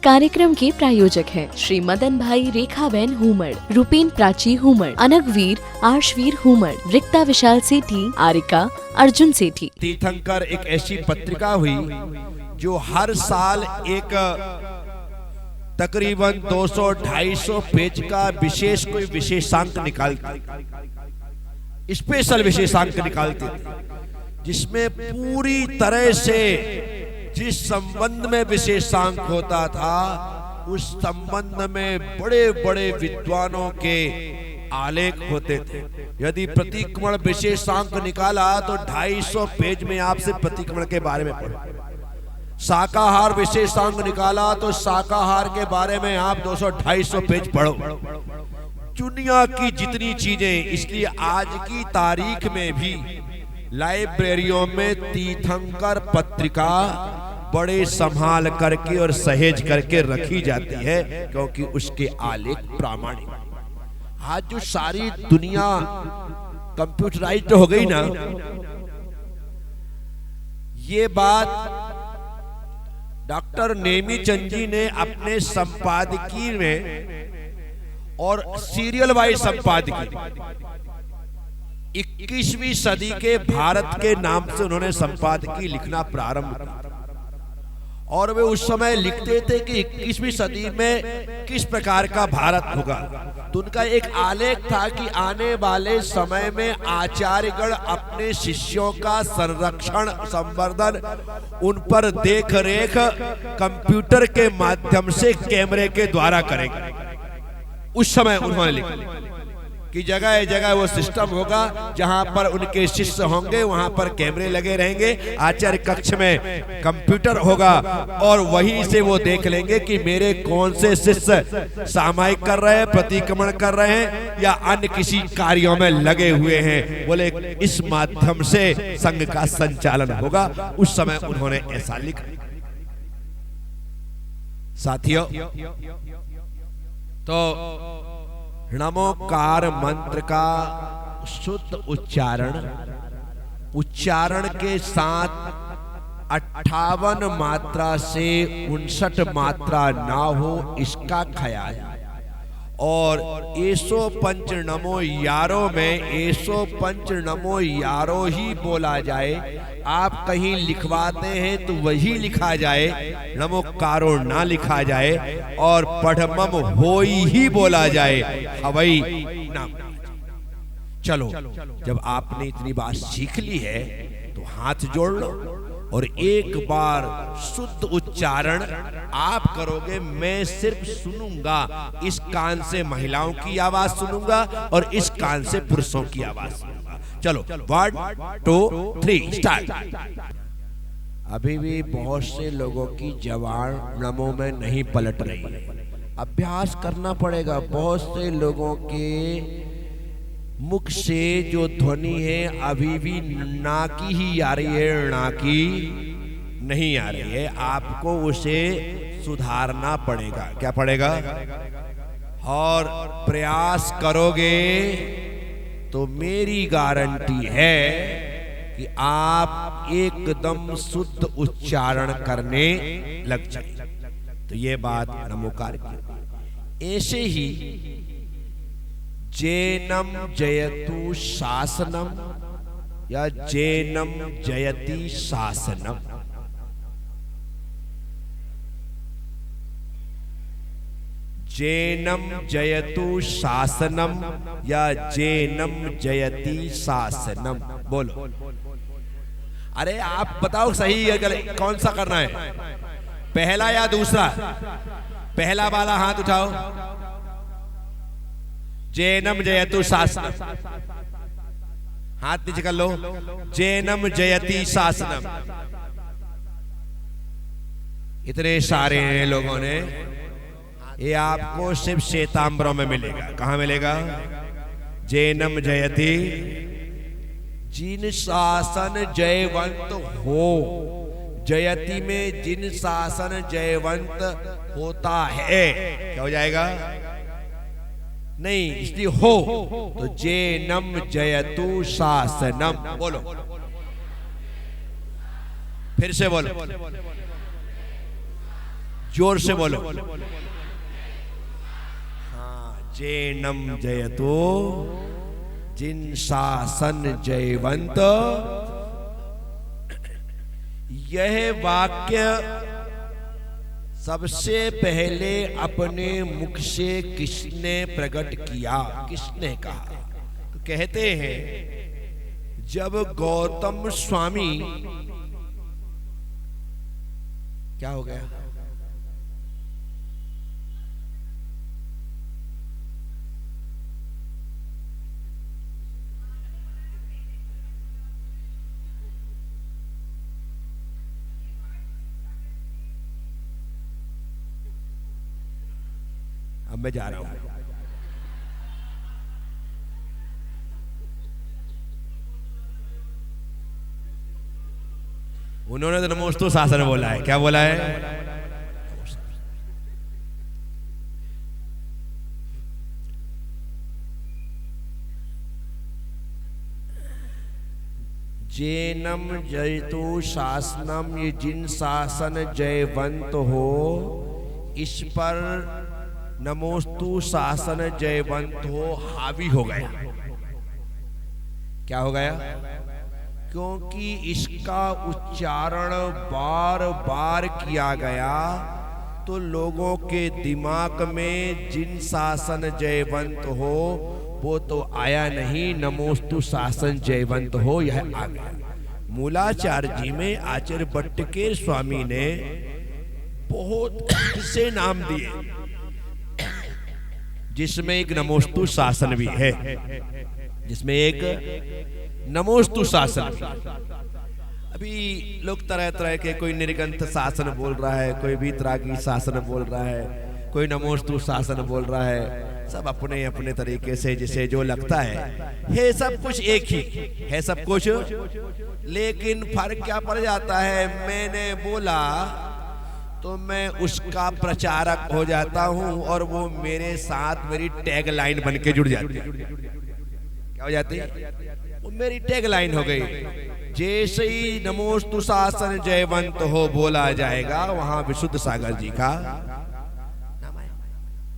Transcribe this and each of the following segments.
कार्यक्रम के प्रायोजक हैं श्री मदन भाई रेखाबेन हुमड़, रूपेन प्राची हुमड़, अनगवीर आर्शवीर हुमड़, रिक्ता विशाल सेठी, आरिका अर्जुन सेठी। तीर्थंकर एक ऐसी पत्रिका हुई जो हर साल एक तकरीबन 200-250 पेज का विशेष कोई विशेषांक निकालती, स्पेशल विशेषांक निकालती, जिसमें पूरी तरह से जिस संबंध में विशेषांक होता था उस संबंध में बड़े बड़े विद्वानों के आलेख होते थे। यदि प्रतिक्रमण विशेषांक निकाला तो 250 पेज में आपसे प्रतिक्रमण के बारे में पढ़ो। शाकाहार विशेषांक निकाला तो शाकाहार के बारे में आप 200-250 पेज पढ़ो। दुनिया की जितनी चीजें, इसलिए आज की तारीख में भी लाइब्रेरियों में तीर्थंकर पत्रिका बड़े संभाल करके और सहेज करके रखी जाती है, क्योंकि उसके आलेख प्रामाणिक। आज जो सारी दुनिया कंप्यूटराइज्ड हो गई ना, ये बात डॉक्टर नेमीचंद जी ने अपने संपादकीय में और सीरियल वाइज संपादकीय 21वीं सदी के भारत के नाम से उन्होंने संपादकीय लिखना प्रारंभ किया। और वे उस समय लिखते थे कि 21वीं सदी में किस प्रकार का भारत होगा। तो उनका एक आलेख था कि आने वाले समय में आचार्यगण अपने शिष्यों का संरक्षण, संवर्धन, उन पर देख रेख कंप्यूटर के माध्यम से कैमरे के द्वारा करेंगे। उस समय उन्होंने लिखा कि जगह जगह वो सिस्टम होगा, जहां पर उनके शिष्य होंगे वहां पर कैमरे लगे रहेंगे, आचार्य कक्ष में कंप्यूटर होगा और वहीं से वो देख लेंगे कि मेरे कौन से शिष्य सामायिक कर रहे हैं, प्रतिक्रमण कर रहे हैं या अन्य किसी कार्यों में लगे हुए हैं। बोले इस माध्यम से संघ का संचालन होगा। उस समय उन्होंने ऐसा लिखा। साथियों, तो नमोकार मंत्र का शुद्ध उच्चारण के साथ 58 मात्रा से 59 मात्रा ना हो, इसका ख्याल। और एसो पंच नमो यारो में एसो पंच नमो यारो ही बोला जाए। आप कहीं लिखवाते हैं तो वही लिखा जाए, नमोकारो ना लिखा जाए, और पढ़मम होई ही बोला जाए, हवई ना। चलो, जब आपने इतनी बात सीख ली है तो हाथ जोड़ लो और एक बार शुद्ध उच्चारण आप करोगे। मैं सिर्फ सुनूंगा, इस कान से महिलाओं की आवाज सुनूंगा और इस कान से पुरुषों की आवाज सुनूंगा। चलो, 1 2 3 स्टार्ट। अभी भी बहुत से लोगों की जबान नमो में नहीं पलट रही है, अभ्यास करना पड़ेगा। बहुत से लोगों के मुख से जो ध्वनि है अभी भी ना की ही आ रही है, ना की नहीं आ रही है। आपको उसे सुधारना पड़ेगा। क्या पड़ेगा? और प्रयास करोगे तो मेरी गारंटी है कि आप एकदम शुद्ध उच्चारण करने लग जाएंगे। तो ये बात नमोकार की। ऐसे ही जैनम जयतु शासनम या जैनम जयति शासनम, जैनम जयतु शासनम या जैनम जयति शासनम। बोलो, अरे आप बताओ सही है, कौन सा करना है, पहला या दूसरा? पहला वाला हाथ उठाओ। जैनम जयतु शासनम, हाथ नीचे कर लो। जैनम जयति शासनम। इतने सारे हैं लोगों ने, ये आपको सिर्फ श्वेतांबरों में मिलेगा। कहां मिलेगा? जैनम जयति, जिन शासन जयवंत हो। जयति में जिन शासन जयवंत होता है, क्या हो जाएगा? नहीं, इसलिए हो तो जैनम जयतु शासनम। बोलो, फिर से बोलो, जोर से बोलो। हाँ, जैनम जयतो जिन शासन जयवंत। यह वाक्य सबसे पहले अपने मुख से किसने प्रकट किया, किसने कहा? तो कहते हैं जब गौतम स्वामी, क्या हो गया? अब मैं जा रहा हूं। उन्होंने तो नमोस्तु शासन बोला है। क्या बोला है? जैनम जयतु शासनम, ये जिन शासन जयवंत हो, इस पर नमोस्तु शासन जयवंत हो हावी हो गया। क्या हो गया? क्योंकि इसका उच्चारण बार बार किया गया तो लोगों के दिमाग में जिन शासन जयवंत हो वो तो आया नहीं, नमोस्तु शासन जयवंत हो यह आ गया। मूलाचार्य जी में आचार्य भट्टकेर स्वामी ने बहुत से नाम दिए, जिसमें एक नमोस्तु शासन भी है, जिसमें एक नमोस्तु शासन। अभी लोग तरह तरह के, कोई निर्गंथ शासन बोल रहा है, कोई वीतरागी शासन बोल रहा है, कोई नमोस्तु शासन बोल रहा है। सब अपने अपने तरीके से जिसे जो लगता है सब कुछ एक ही है, सब कुछ। लेकिन फर्क क्या पड़ जाता है? मैंने बोला तो मैं उसका प्रचारक हो जाता हूं और वो मेरे साथ मेरी टैग लाइन बन के जुड़ जाती है। क्या हो जाती है? वो मेरी टैग लाइन हो गई। जैसे ही नमोस्तु शासन जयवंत हो बोला जाएगा, वहां विशुद्ध सागर जी का नाम आए।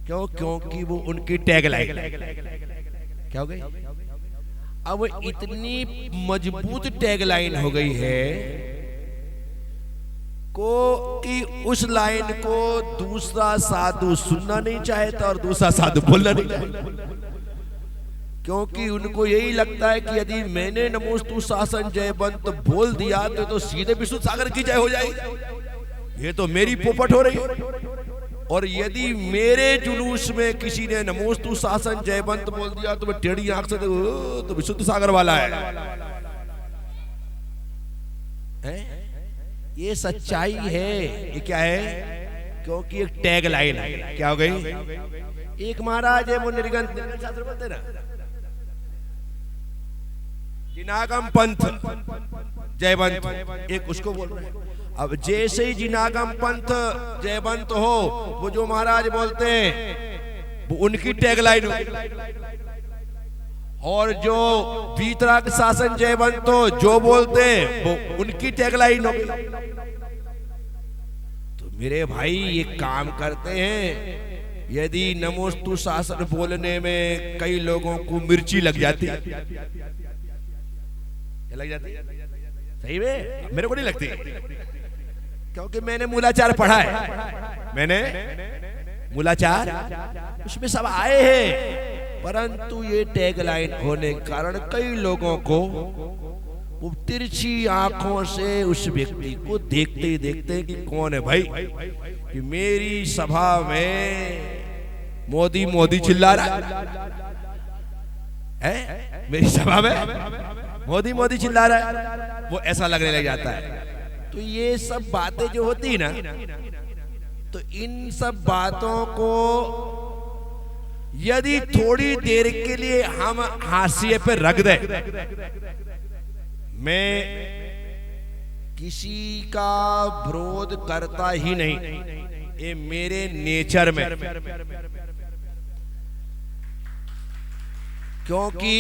क्यों? क्योंकि वो उनकी टैग लाइन। क्या हो गई? अब इतनी मजबूत टैग लाइन हो गई है कि उस लाइन को दूसरा साधु सुनना नहीं चाहता और दूसरा साधु बोलना नहीं चाहता। क्योंकि उनको यही लगता है कि यदि मैंने नमोस्तु शासन जयवंत बोल दिया तो सीधे विशुद्ध सागर की जय हो जाएगी। ये तो मेरी पोपट हो रही है। और यदि मेरे जुलूस में किसी ने नमोस्तु शासन जयवंत बोल दिया तो मैं टेढ़ी आंख से तो विशुद्ध सागर वाला है? ये सच्चाई है। ये क्या है? क्योंकि एक टैग लाइन है। क्या हो गई? एक महाराज है, वो निर्गंथ शास्त्र बोलते ना, जिनागम पंथ जयवंत, एक उसको बोल रहे हैं। अब जैसे ही जिनागम पंथ जयवंत हो, वो जो महाराज बोलते हैं वो उनकी टैग लाइन हो। और जो वीतराग शासन जयवंत हो जो बोलते हैं वो उनकी टैग लाइन हो। तो मेरे भाई ये काम करते हैं। यदि नमोस्तु शासन बोलने में कई लोगों को मिर्ची लग जाती, लग जाती सही में, मेरे को नहीं लगती, क्योंकि मैंने मूलाचार पढ़ा है। मैंने मूलाचार, उसमें सब आए हैं। परंतु ये टैग लाइन होने के कारण कई लोगों को वो तिरछी आंखों से उस व्यक्ति को देखते ही देखते कि कौन है भाई, कि मेरी सभा में मोदी मोदी चिल्ला रहा है, मेरी सभा में मोदी मोदी चिल्ला रहा है, वो ऐसा लगने लग जाता है। तो ये सब बातें जो होती ना, तो इन सब बातों को यदि थोड़ी देर के लिए हम हाशिए पे रख दें, मैं किसी का विरोध करता ही नहीं, ये मेरे नेचर में। क्योंकि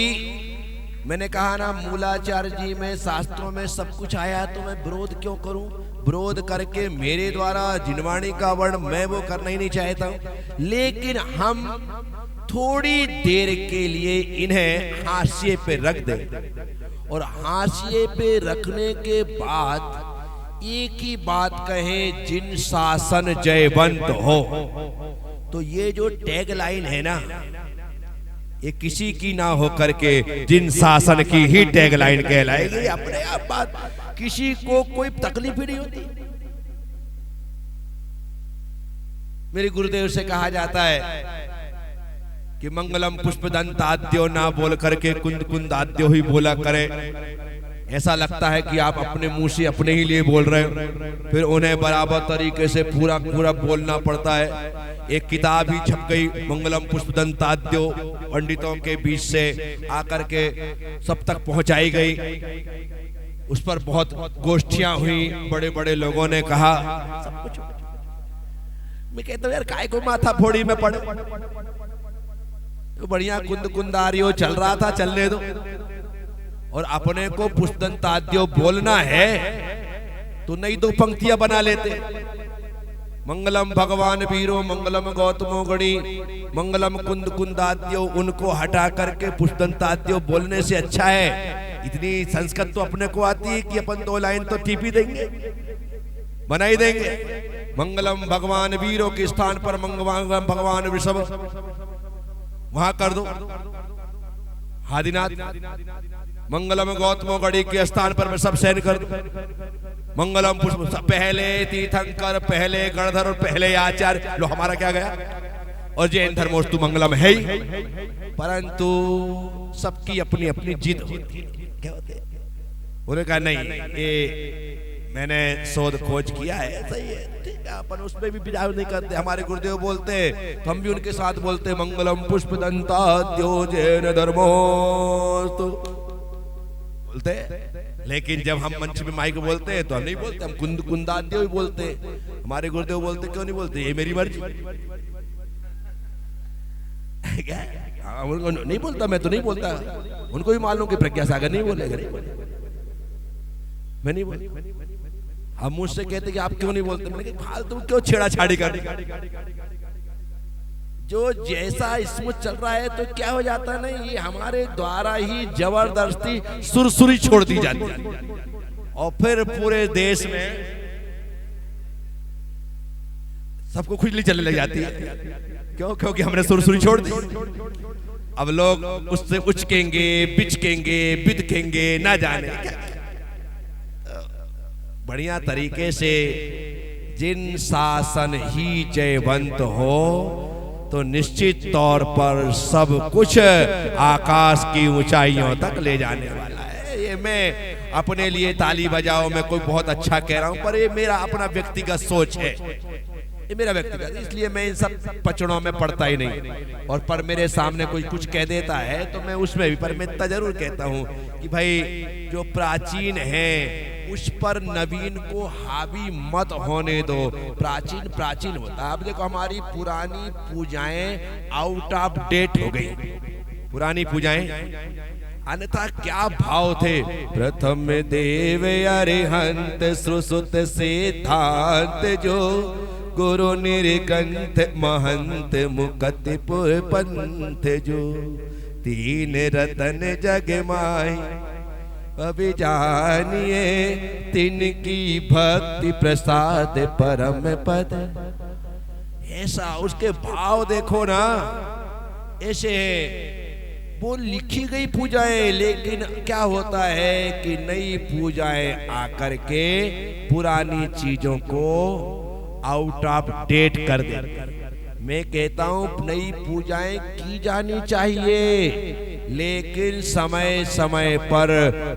मैंने कहा ना, मूलाचार्य जी में शास्त्रों में सब कुछ आया, तो मैं विरोध क्यों करूं? विरोध करके मेरे द्वारा जिनवाणी का वर्ण मैं वो करना ही नहीं चाहता हूं, लेकिन हम थोड़ी देर के लिए इन्हें हाशिए पे रख दें और हाशिए पे रखने के बाद एक ही बात कहें, जिन शासन जयवंत हो। तो ये जो टैग लाइन है ना, ये किसी की ना हो करके जिन शासन की ही टैग लाइन कहलाएगी। अपने आप बात, किसी को कोई तकलीफ ही नहीं होती। मेरे गुरुदेव से कहा जाता है कि मंगलम पुष्पदंताद्यो ना बोल करके कुंद कुंदाद्यो ही बोला करे। ऐसा लगता है कि आप अपने मुंह से अपने ही लिए बोल रहे हो, फिर उन्हें बराबर तरीके से पूरा पूरा बोलना पड़ता है। एक किताब ही छप गई, मंगलम पुष्पदंताद्यो, पंडितों के बीच से आकर के सब तक पहुंचाई गई। उस पर बहुत गोष्ठियां हुई, बड़े बड़े लोगों ने कहा सब कुछ। मैं कहता हूं यार काय को माथा फोड़ी में पड़े, तो बढ़िया कुंद कुंदारियो चल रहा था, चलने दो। और अपने को पुष्पदंताद्यो बोलना है तो नहीं दो पंक्तियां बना लेते। मंगलम भगवान वीरो, मंगलम गौतमो गणी, मंगलम कुंद कुंदाद्यो, उनको हटा करके पुष्पदंताद्यो बोलने से अच्छा है। इतनी संस्कृत तो अपने को आती है कि अपन 2 लाइन तो टीपी देंगे, बना ही देंगे। मंगलम भगवान वीरो के स्थान पर मंगलम भगवान वृषभ वहां कर दो, आदिनाथ। मंगलम गौतमो गणी के स्थान पर वृषभ सेन कर दो। मंगलम पुष्प, पहले तीर्थंकर, पहले गणधर और पहले आचार्य। लो हमारा क्या गया, और जैन धर्मोस्तु मंगलम है ही, परंतु सबकी अपनी अपनी जिद होती है। क्या होते हैं, उन्होंने कहा नहीं, ये मैंने शोध खोज किया है, सही है, ठीक है, अपन उसमें भी विचार नहीं करते। हमारे गुरुदेव बोलते तो हम भी उनके साथ बोलते, मंगलम पुष्पदंताद्यो जैन धर्मोस्तु बोलते। लेकिन जब हम मंच में माइक बोलते हैं तो हम नहीं बोलते, हम कुंद कुंदाद्यो ही बोलते। हमारे गुरुदेव बोलते क्यों नहीं बोलते, ये मेरी मर्जी। क्या उनको नहीं बोलता, मैं तो नहीं बोलता, उनको भी मालूम कि प्रज्ञा सागर नहीं बोलेगा, मैं नहीं बोल। हम मुझसे कहते कि आप क्यों नहीं बोलते, मैंने कहा फालतू क्यों छेड़ाछाड़ी कर। जो जैसा स्मूथ चल रहा है तो क्या हो जाता है ना, ये हमारे द्वारा ही जबरदस्ती सुरसुरी छोड़ दी जाती है और फिर पूरे देश में सबको खुजली चलने लग जाती है। क्यों? क्योंकि हमने सुरसुरी छोड़ दी। अब लोग उससे उचकेंगे, बिचकेंगे, बिदकेंगे, ना जाने। बढ़िया तरीके से जिन शासन ही जयवंत हो तो निश्चित तौर पर सब कुछ आकाश की ऊंचाइयों तक ले जाने वाला है। ये मैं अपने लिए ताली बजाओ, मैं कोई बहुत अच्छा कह रहा हूं, पर ये मेरा अपना व्यक्तिगत सोच है, ये मेरा व्यक्तिगत, इसलिए मैं इन सब पचड़ों में पड़ता ही नहीं। और पर मेरे सामने कोई कुछ कह देता है तो मैं उसमें भी, पर मैं इतना जरूर कहता हूं कि भाई जो प्राचीन है उस पर नवीन को हावी मत होने दो। प्राचीन प्राचीन होता है। अब देखो हमारी पुरानी पूजाएं आउट ऑफ डेट हो गई, पुरानी पूजाएं, अन्यथा क्या भाव थे। प्रथम देव अरिहंत सुश्रुत सिद्धांत जो, गुरु निरकंठ महंत मुकत पंथ जो, तीन रतन जग माई अभी जानिए, तिनकी भक्ति प्रसाद परम पद। ऐसा उसके भाव देखो ना, ऐसे वो लिखी गई पूजाएं, लेकिन क्या होता है कि नई पूजाएं आकर के पुरानी चीजों को आउट ऑफ डेट कर दे। मैं कहता हूं नई पूजाएं की जानी चाहिए, लेकिन समय समय पर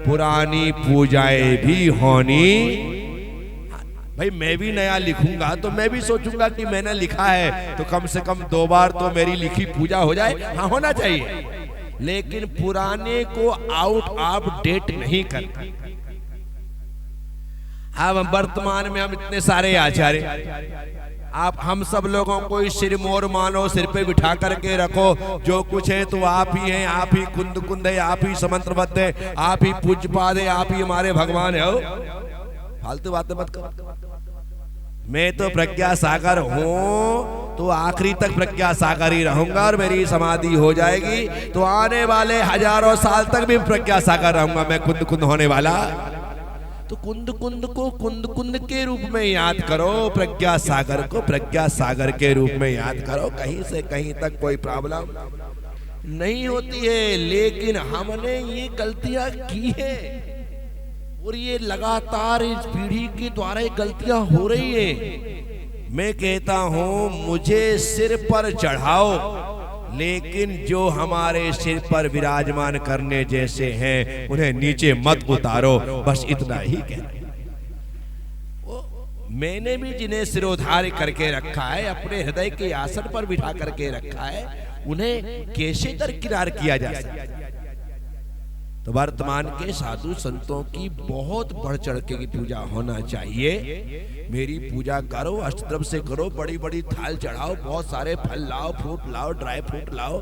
पुरानी पूजाएं भी होनी। भाई मैं भी नया लिखूंगा तो मैं भी सोचूंगा कि मैंने लिखा है तो कम से कम 2 बार तो मेरी लिखी पूजा हो जाए, हाँ होना चाहिए, लेकिन पुराने को आउट ऑफ डेट नहीं करना। अब वर्तमान में हम इतने सारे आचार्य, आप हम सब लोगों को इस सिर मोर मानो, सिर पे बिठा करके रखो, जो कुछ है तो आप ही हैं, आप ही कुंद कुंद है, आप ही समंत्रबद्ध है, आप ही पूज्यपाद है, आप ही हमारे भगवान है। फालतू बातें मत करो। मैं तो प्रज्ञा सागर हूं तो आखिरी तक प्रज्ञा सागर ही रहूंगा, और मेरी समाधि हो जाएगी तो आने वाले हजारों साल तक भी प्रज्ञा सागर रहूंगा। मैं कुंद कुंद होने वाला, तो कुंद कुंद को कुंद कुंद के रूप में याद करो, प्रज्ञा सागर को प्रज्ञा सागर के रूप में याद करो। कहीं से कहीं तक कोई प्रॉब्लम नहीं होती है। लेकिन हमने ये गलतियां की है, और ये लगातार इस पीढ़ी के द्वारा ये गलतियां हो रही है। मैं कहता हूं मुझे सिर पर चढ़ाओ, लेकिन जो हमारे सिर पर विराजमान करने जैसे हैं उन्हें नीचे मत उतारो। बस इतना ही कहना। मैंने भी जिन्हें सिरोधार्य करके रखा है, अपने हृदय के आसन पर बिठा करके रखा है, उन्हें कैसे दरकिनार किया जा सकता है? तो वर्तमान के साधु संतों की बहुत बढ़ चढ़ के की पूजा होना चाहिए। मेरी पूजा करो, अष्टद्रव्य से करो, बड़ी बड़ी थाल चढ़ाओ, बहुत सारे फल लाओ, फ्रूट लाओ, ड्राई फ्रूट लाओ,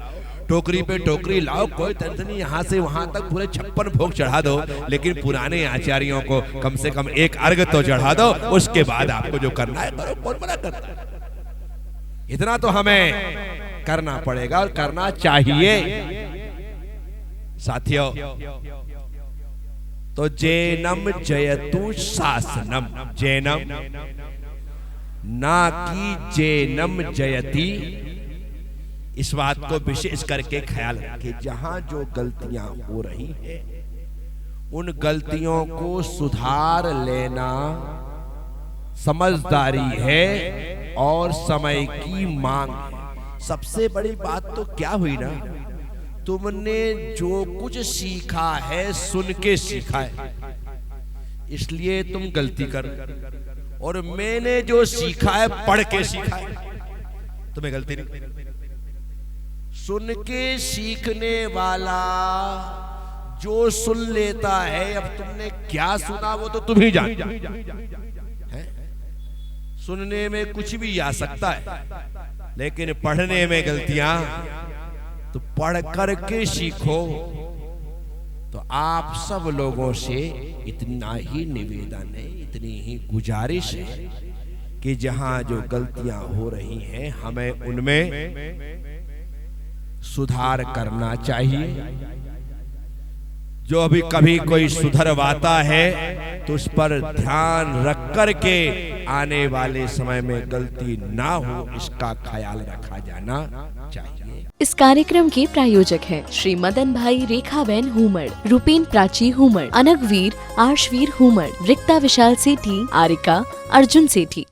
टोकरी पे टोकरी लाओ, कोई टेंशन नहीं। यहाँ से वहां तक पूरे 56 भोग चढ़ा दो, लेकिन पुराने आचार्यों को कम से कम एक अर्घ तो चढ़ा दो। उसके बाद आपको जो करना है करो, कौन मना करता है? इतना तो हमें करना पड़ेगा और करना चाहिए। साथियों, तो जैनम जयतु शासनम, जैनम ना कि जैनम जयति। इस बात को विशेष करके ख्याल रखें। जहां जो गलतियां हो रही है उन गलतियों को सुधार लेना समझदारी है और समय की मांग है। सबसे बड़ी बात तो क्या हुई ना, तुमने जो कुछ सीखा है सुन के सीखा है, इसलिए तुम गलती कर। और मैंने जो सीखा है पढ़ के सीखा है, तुम्हें गलती नहीं। सुन के सीखने वाला जो सुन लेता है, अब तुमने क्या सुना वो तो तुम ही जान। सुनने में कुछ भी आ सकता है, लेकिन पढ़ने में गलतियां, तो पढ़ करके सीखो। तो आप सब लोगों से इतना ही निवेदन है, इतनी ही गुजारिश है कि जहां जो गलतियां हो रही हैं हमें उनमें सुधार करना चाहिए। जो अभी कभी कोई सुधरवाता है तो उस पर ध्यान रख करके आने वाले समय में गलती ना हो, इसका ख्याल रखा जाना चाहिए। इस कार्यक्रम के प्रायोजक हैं श्री मदन भाई रेखाबेन हुमड़, रूपेन प्राची हुमड़, अनगवीर आर्शवीर हुमड़, रिक्ता विशाल सेठी, आरिका अर्जुन सेठी।